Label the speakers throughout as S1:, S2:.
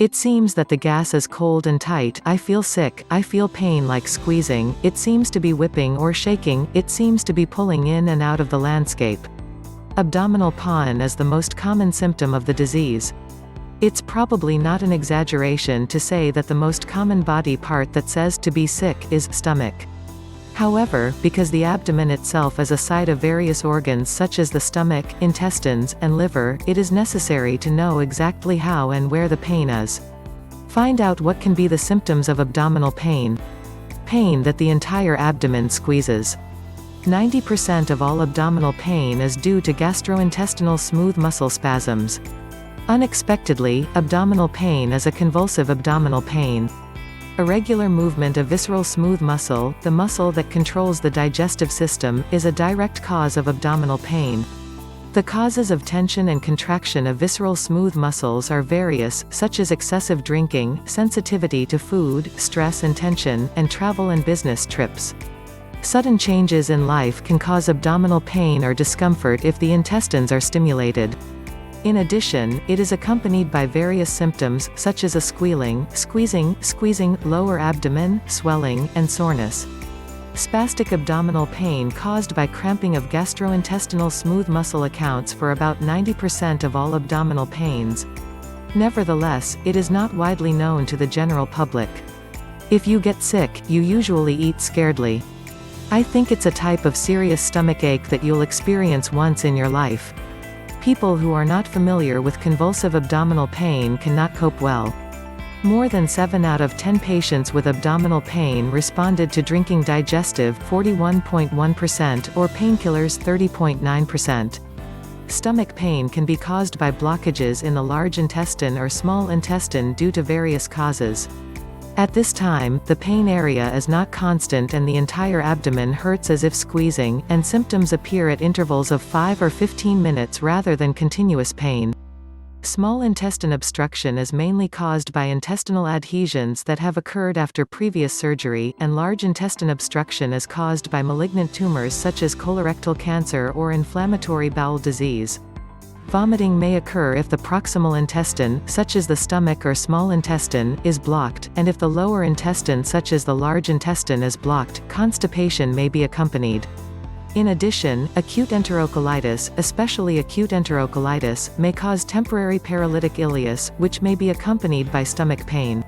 S1: It seems that the gas is cold and tight, I feel sick, I feel pain like squeezing, it seems to be whipping or shaking, it seems to be pulling in and out of the landscape. Abdominal pain is the most common symptom of the disease. It's probably not an exaggeration to say that the most common body part that says to be sick is stomach. However, because the abdomen itself is a site of various organs such as the stomach, intestines, and liver, it is necessary to know exactly how and where the pain is. Find out what can be the symptoms of abdominal pain. Pain that the entire abdomen squeezes. 90% of all abdominal pain is due to gastrointestinal smooth muscle spasms. Unexpectedly, abdominal pain is a convulsive abdominal pain. Irregular movement of visceral smooth muscle, the muscle that controls the digestive system, is a direct cause of abdominal pain. The causes of tension and contraction of visceral smooth muscles are various, such as excessive drinking, sensitivity to food, stress and tension, and travel and business trips. Sudden changes in life can cause abdominal pain or discomfort if the intestines are stimulated. In addition, it is accompanied by various symptoms, such as a squealing, squeezing, lower abdomen, swelling, and soreness. Spastic abdominal pain caused by cramping of gastrointestinal smooth muscle accounts for about 90% of all abdominal pains. Nevertheless, it is not widely known to the general public. If you get sick, you usually eat scaredly. I think it's a type of serious stomach ache that you'll experience once in your life. People who are not familiar with convulsive abdominal pain cannot cope well. More than 7 out of 10 patients with abdominal pain responded to drinking digestive 41.1% or painkillers 30.9%. Stomach pain can be caused by blockages in the large intestine or small intestine due to various causes. At this time, the pain area is not constant and the entire abdomen hurts as if squeezing, and symptoms appear at intervals of 5 or 15 minutes rather than continuous pain. Small intestine obstruction is mainly caused by intestinal adhesions that have occurred after previous surgery, and large intestine obstruction is caused by malignant tumors such as colorectal cancer or inflammatory bowel disease. Vomiting may occur if the proximal intestine, such as the stomach or small intestine, is blocked, and if the lower intestine such as the large intestine is blocked, constipation may be accompanied. In addition, acute enterocolitis, especially acute enterocolitis, may cause temporary paralytic ileus, which may be accompanied by stomach pain.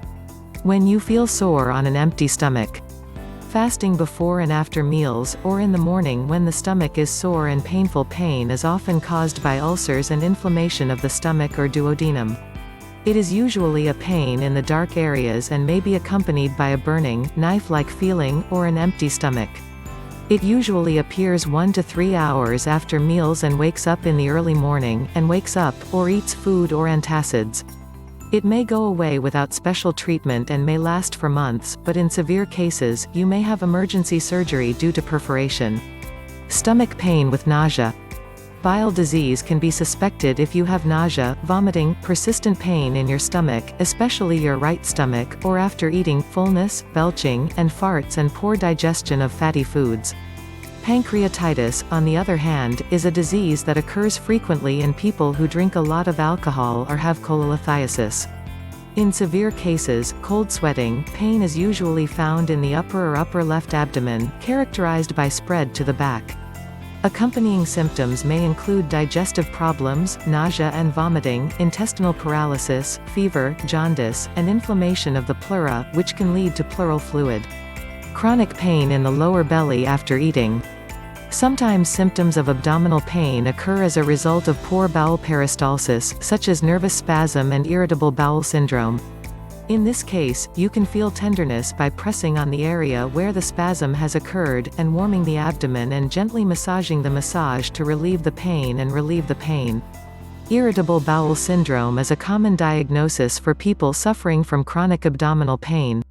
S1: When you feel sore on an empty stomach. Fasting before and after meals, or in the morning when the stomach is sore and painful. Pain is often caused by ulcers and inflammation of the stomach or duodenum. It is usually a pain in the dark areas and may be accompanied by a burning, knife-like feeling, or an empty stomach. It usually appears 1 to 3 hours after meals and wakes up in the early morning, and wakes up, or eats food or antacids. It may go away without special treatment and may last for months, but in severe cases, you may have emergency surgery due to perforation. Stomach pain with nausea. Bile disease can be suspected if you have nausea, vomiting, persistent pain in your stomach, especially your right stomach, or after eating, fullness, belching, and farts and poor digestion of fatty foods. Pancreatitis, on the other hand, is a disease that occurs frequently in people who drink a lot of alcohol or have cholelithiasis. In severe cases, cold sweating, pain is usually found in the upper or upper left abdomen, characterized by spread to the back. Accompanying symptoms may include digestive problems, nausea and vomiting, intestinal paralysis, fever, jaundice, and inflammation of the pleura, which can lead to pleural fluid. Chronic pain in the lower belly after eating. Sometimes symptoms of abdominal pain occur as a result of poor bowel peristalsis, such as nervous spasm and irritable bowel syndrome. In this case, you can feel tenderness by pressing on the area where the spasm has occurred, and warming the abdomen and gently massaging the massage to relieve the pain and relieve the pain. Irritable bowel syndrome is a common diagnosis for people suffering from chronic abdominal pain.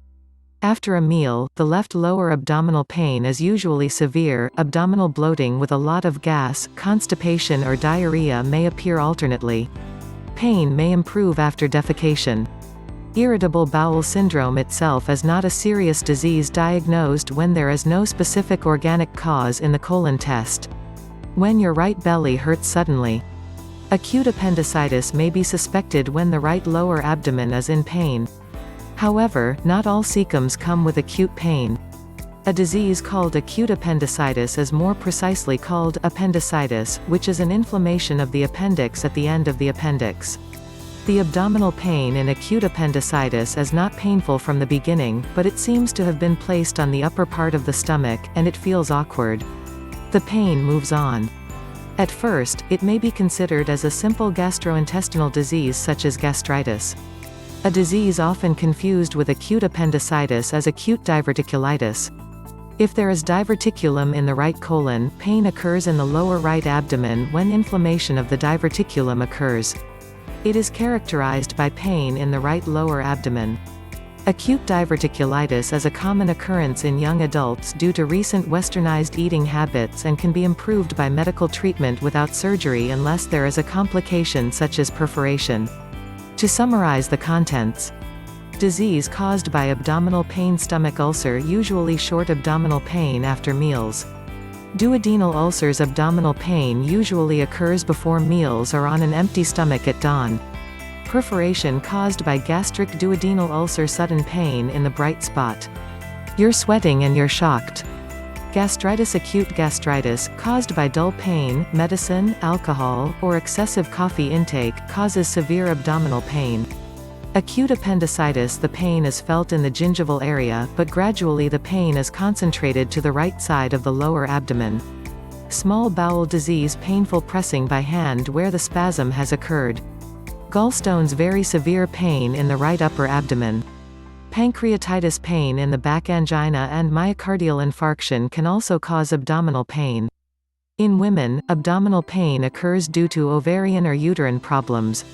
S1: After a meal, the left lower abdominal pain is usually severe. Abdominal bloating with a lot of gas, constipation or diarrhea may appear alternately. Pain may improve after defecation. Irritable bowel syndrome itself is not a serious disease diagnosed when there is no specific organic cause in the colon test. When your right belly hurts suddenly. Acute appendicitis may be suspected when the right lower abdomen is in pain. However, not all cecums come with acute pain. A disease called acute appendicitis is more precisely called appendicitis, which is an inflammation of the appendix at the end of the appendix. The abdominal pain in acute appendicitis is not painful from the beginning, but it seems to have been placed on the upper part of the stomach, and it feels awkward. The pain moves on. At first, it may be considered as a simple gastrointestinal disease such as gastritis. A disease often confused with acute appendicitis is acute diverticulitis. If there is diverticulum in the right colon, pain occurs in the lower right abdomen when inflammation of the diverticulum occurs. It is characterized by pain in the right lower abdomen. Acute diverticulitis is a common occurrence in young adults due to recent westernized eating habits and can be improved by medical treatment without surgery unless there is a complication such as perforation. To summarize the contents: disease caused by abdominal pain, stomach ulcer, usually short abdominal pain after meals. Duodenal ulcers, abdominal pain usually occurs before meals or on an empty stomach at dawn. Perforation caused by gastric duodenal ulcer, sudden pain in the bright spot. You're sweating and you're shocked. Gastritis, acute gastritis, caused by dull pain, medicine, alcohol, or excessive coffee intake, causes severe abdominal pain. Acute appendicitis, the pain is felt in the gingival area, but gradually the pain is concentrated to the right side of the lower abdomen. Small bowel disease, painful pressing by hand where the spasm has occurred. Gallstones, very severe pain in the right upper abdomen. Pancreatitis, pain in the back. Angina and myocardial infarction can also cause abdominal pain. In women, abdominal pain occurs due to ovarian or uterine problems.